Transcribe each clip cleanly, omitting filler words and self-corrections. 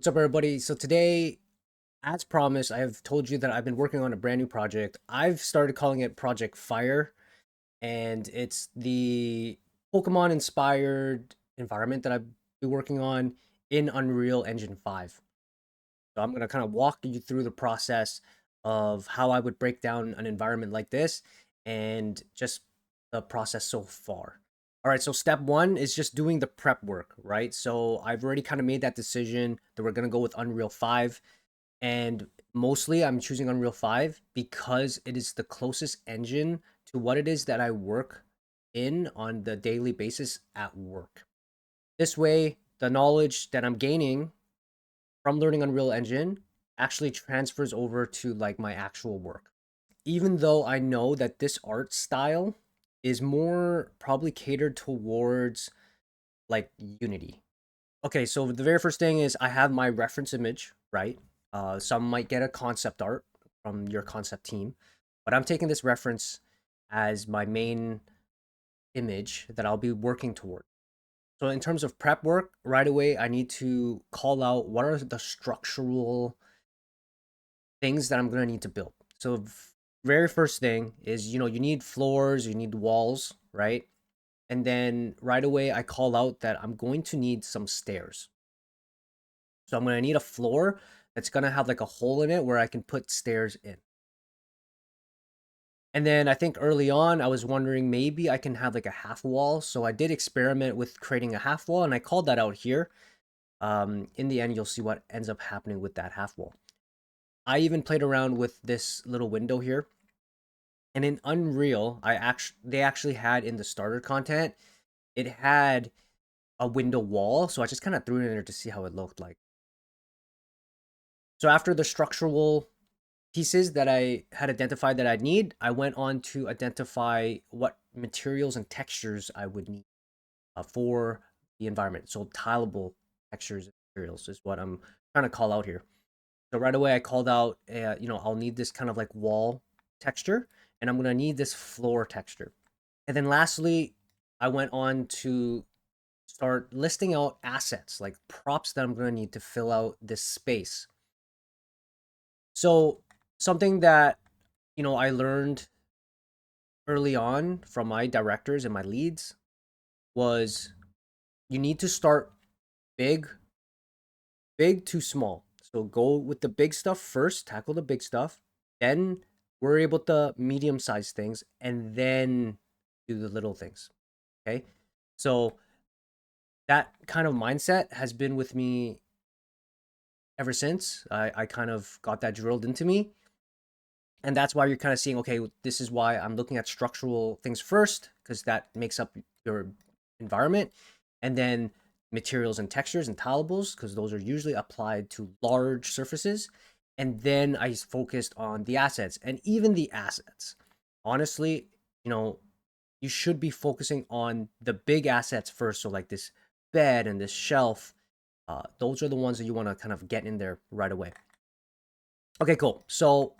What's up, everybody? So today, as promised, I have told you that I've been working on a brand new project. I've started calling it Project Fire, and it's the Pokemon inspired environment that I've been working on in Unreal Engine 5. So I'm going to kind of walk you through the process of how I would break down an environment like this and just the process so far. All right, so step one is just doing the prep work, right? So I've already kind of made that decision that we're going to go with Unreal 5. And mostly I'm choosing Unreal 5 because it is the closest engine to what it is that I work in on the daily basis at work. This way, the knowledge that I'm gaining from learning Unreal Engine actually transfers over to like my actual work. Even though I know that this art style is more probably catered towards like Unity. Okay, so the very first thing is I have my reference image, right? Some might get a concept art from your concept team, but I'm taking this reference as my main image that I'll be working toward. So in terms of prep work, right away I need to call out what are the structural things that I'm gonna need to build. So very first thing is you need floors, you need walls, right? And then right away I call out that I'm going to need some stairs. So I'm gonna need a floor that's gonna have like a hole in it where I can put stairs in. And then I think early on I was wondering maybe I can have like a half wall. So I did experiment with creating a half wall and I called that out here. In the end, you'll see what ends up happening with that half wall. I even played around with this little window here. And in Unreal, they actually had in the starter content, it had a window wall. So I just kind of threw it in there to see how it looked like. So after the structural pieces that I had identified that I'd need, I went on to identify what materials and textures I would need for the environment. So tileable textures and materials is what I'm trying to call out here. So right away I called out, I'll need this kind of like wall texture, and I'm gonna need this floor texture. And then lastly, I went on to start listing out assets, like props that I'm gonna need to fill out this space. So something that I learned early on from my directors and my leads was you need to start big, big to small. So go with the big stuff first, tackle the big stuff, then worry about the medium sized things, and then do the little things. Okay. So that kind of mindset has been with me ever since. I kind of got that drilled into me. And that's why you're kind of seeing, okay, this is why I'm looking at structural things first, because that makes up your environment. And then materials and textures and tileables, because those are usually applied to large surfaces. And then I focused on the assets, and even the assets. Honestly, you know, you should be focusing on the big assets first. So like this bed and this shelf, those are the ones that you want to kind of get in there right away. Okay, cool. So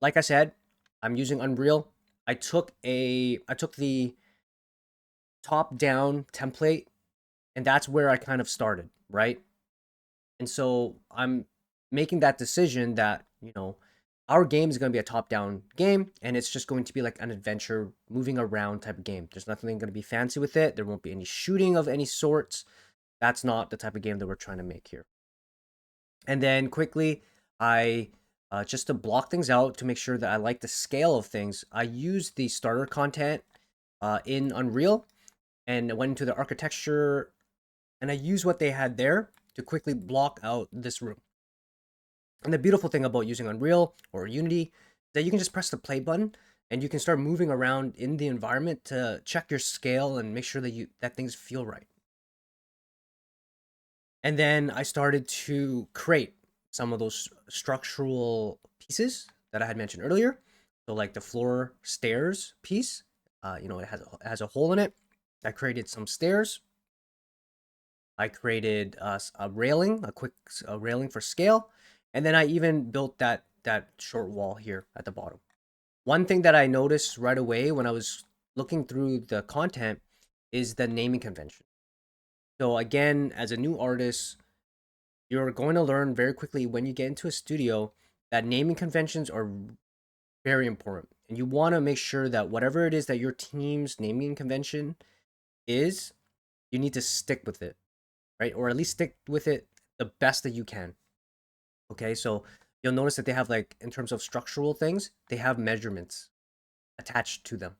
like I said, I'm using Unreal. I took the top down template, and that's where I kind of started, right? And so I'm making that decision that, our game is going to be a top down game, and it's just going to be like an adventure moving around type of game. There's nothing going to be fancy with it. There won't be any shooting of any sorts. That's not the type of game that we're trying to make here. And then quickly, I just to block things out to make sure that I like the scale of things, I use the starter content in Unreal and I went into the architecture and I use what they had there to quickly block out this room. And the beautiful thing about using Unreal or Unity is that you can just press the play button and you can start moving around in the environment to check your scale and make sure that things feel right. And then I started to create some of those structural pieces that I had mentioned earlier. So like the floor stairs piece, it has a hole in it. I created some stairs. I created a railing, a railing for scale, and then I even built that short wall here at the bottom. One thing that I noticed right away when I was looking through the content is the naming convention. So again, as a new artist, you're going to learn very quickly when you get into a studio that naming conventions are very important. And you want to make sure that whatever it is that your team's naming convention is, you need to stick with it, right? Or at least stick with it the best that you can. Okay, so you'll notice that they have, like, in terms of structural things, they have measurements attached to them.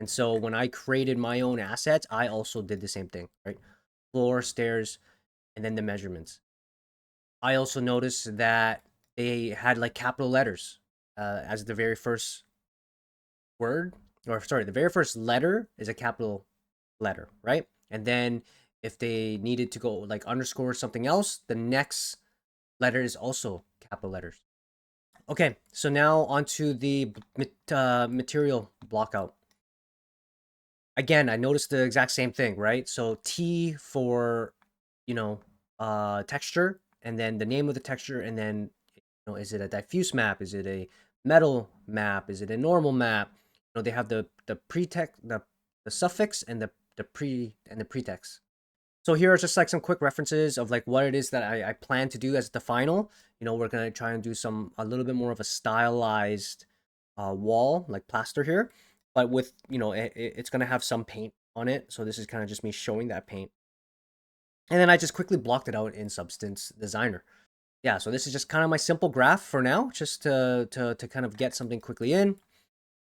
And so when I created my own assets, I also did the same thing, right? Floor, stairs, and then the measurements. I also noticed that they had like capital letters as the very first word, or sorry, the very first letter is a capital letter, right? And then if they needed to go like underscore something else, the next letter is also capital letters. Okay, so now onto the material blockout. Again, I noticed the exact same thing, right? So T for, you know, texture, and then the name of the texture, and then, is it a diffuse map? Is it a metal map? Is it a normal map? They have the pretext, the suffix, and the pretext. So here are just like some quick references of like what it is that I plan to do as the final. We're gonna try and do a little bit more of a stylized wall, like plaster here, but with, it's gonna have some paint on it. So this is kind of just me showing that paint. And then I just quickly blocked it out in Substance Designer. Yeah, so this is just kind of my simple graph for now, just to kind of get something quickly in.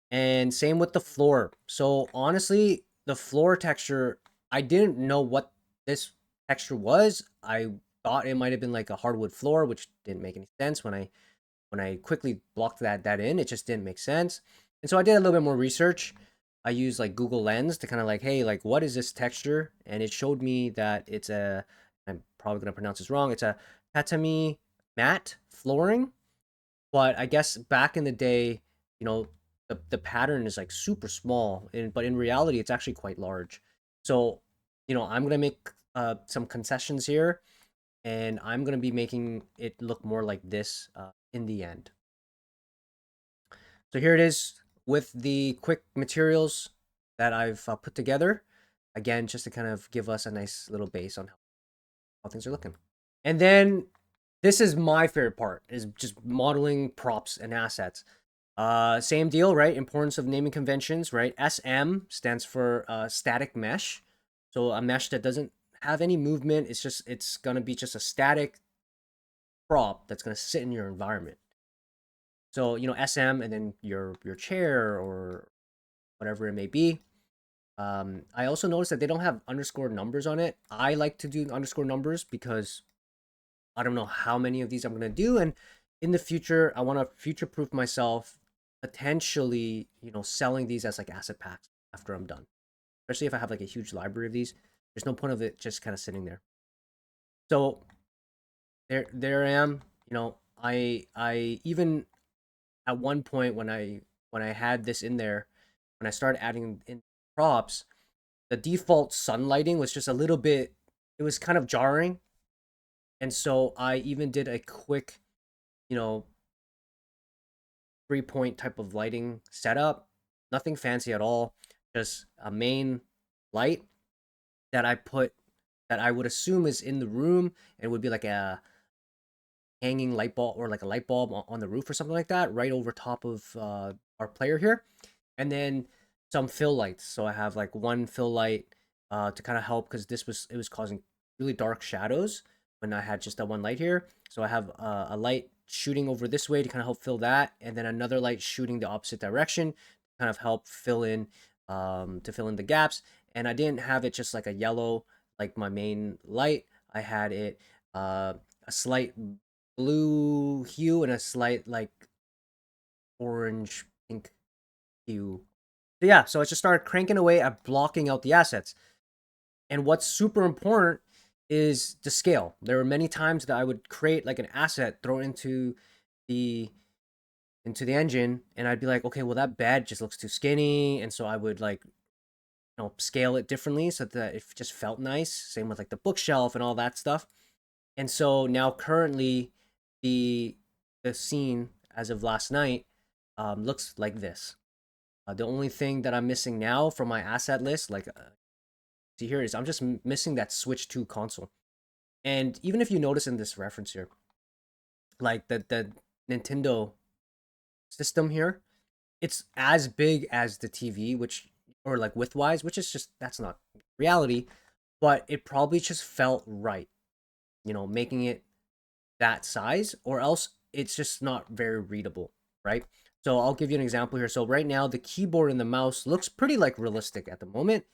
And same with the floor. So honestly, the floor texture, I didn't know what this texture was. I thought it might have been like a hardwood floor, which didn't make any sense when I quickly blocked that in. It just didn't make sense. And so I did a little bit more research. I used like Google Lens to kind of like, hey, like what is this texture? And it showed me that I'm probably gonna pronounce this wrong. It's a tatami matte flooring. But I guess back in the day, the pattern is like super small, but in reality, it's actually quite large. So, I'm gonna make some concessions here, and I'm gonna be making it look more like this in the end. So here it is with the quick materials that I've put together. Again, just to kind of give us a nice little base on how things are looking. And then this is my favorite part, is just modeling props and assets. Same deal, right? Importance of naming conventions, right? SM stands for static mesh. So a mesh that doesn't have any movement. It's gonna be just a static prop that's gonna sit in your environment. So, SM, and then your chair or whatever it may be. I also noticed that they don't have underscore numbers on it. I like to do underscore numbers because I don't know how many of these I'm gonna do, and in the future, I want to future proof myself, potentially, selling these as like asset packs after I'm done. Especially if I have like a huge library of these, there's no point of it just kind of sitting there. So there I am. I even at one point when I had this in there, when I started adding in props, the default sun lighting was just a little bit. It was kind of jarring, and so I even did a quick, you know, 3-point type of lighting setup. Nothing fancy at all. Just a main light that I put that I would assume is in the room and would be like a hanging light bulb or like a light bulb on the roof or something like that, right over top of our player here. And then some fill lights. So I have like one fill light to kind of help because it was causing really dark shadows when I had just that one light here. So I have a light shooting over this way to kind of help fill that, and then another light shooting the opposite direction to kind of help fill in the gaps. And I didn't have it just like a yellow like my main light. I had it a slight blue hue and a slight like orange pink hue. So yeah, so I just started cranking away at blocking out the assets. And what's super important is the scale. There were many times that I would create like an asset, throw it the into the engine, and I'd be like, okay, well that bed just looks too skinny, and so I would like scale it differently so that it just felt nice. Same with like the bookshelf and all that stuff. And so now currently the the scene as of last night looks like this. The only thing that I'm missing now from my asset list, like see here, is I'm just missing that Switch 2 console. And even if you notice in this reference here, like the Nintendo system here, it's as big as the TV, which or like widthwise, which is just that's not reality, but it probably just felt right, making it that size, or else it's just not very readable, right? So I'll give you an example here. So right now, the keyboard and the mouse looks pretty like realistic at the moment.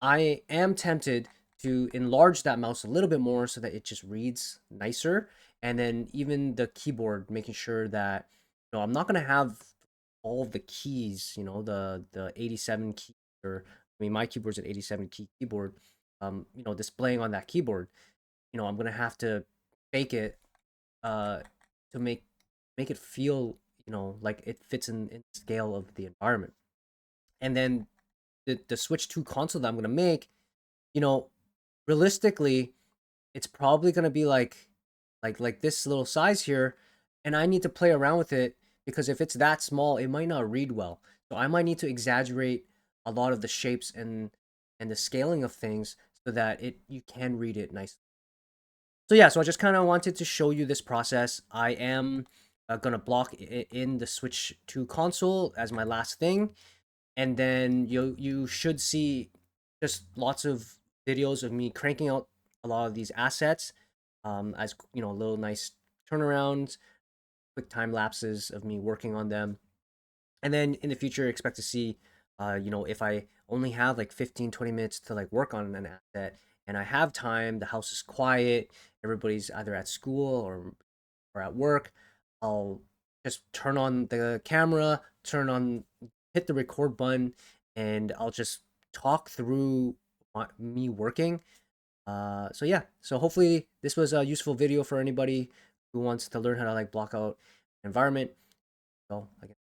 I am tempted to enlarge that mouse a little bit more so that it just reads nicer. And then even the keyboard, making sure that I'm not gonna have all of the keys, the 87 key or I mean my keyboard's an 87 key keyboard, displaying on that keyboard. I'm gonna have to fake it uh to make it feel, like it fits in scale of the environment. And then the Switch 2 console that I'm gonna make, you know, realistically, it's probably gonna be like this little size here, and I need to play around with it because if it's that small, it might not read well. So I might need to exaggerate a lot of the shapes and the scaling of things so that it you can read it nicely. So yeah, so I just kind of wanted to show you this process. I am gonna block in the Switch 2 console as my last thing, and then you should see just lots of videos of me cranking out a lot of these assets, as little nice turnarounds, quick time lapses of me working on them. And then in the future expect to see, if I only have like 15-20 minutes to like work on an asset and I have time, the house is quiet, everybody's either at school or at work, I'll just turn on the camera, hit the record button, and I'll just talk through me working. So yeah, so hopefully this was a useful video for anybody who wants to learn how to like block out environment. So again,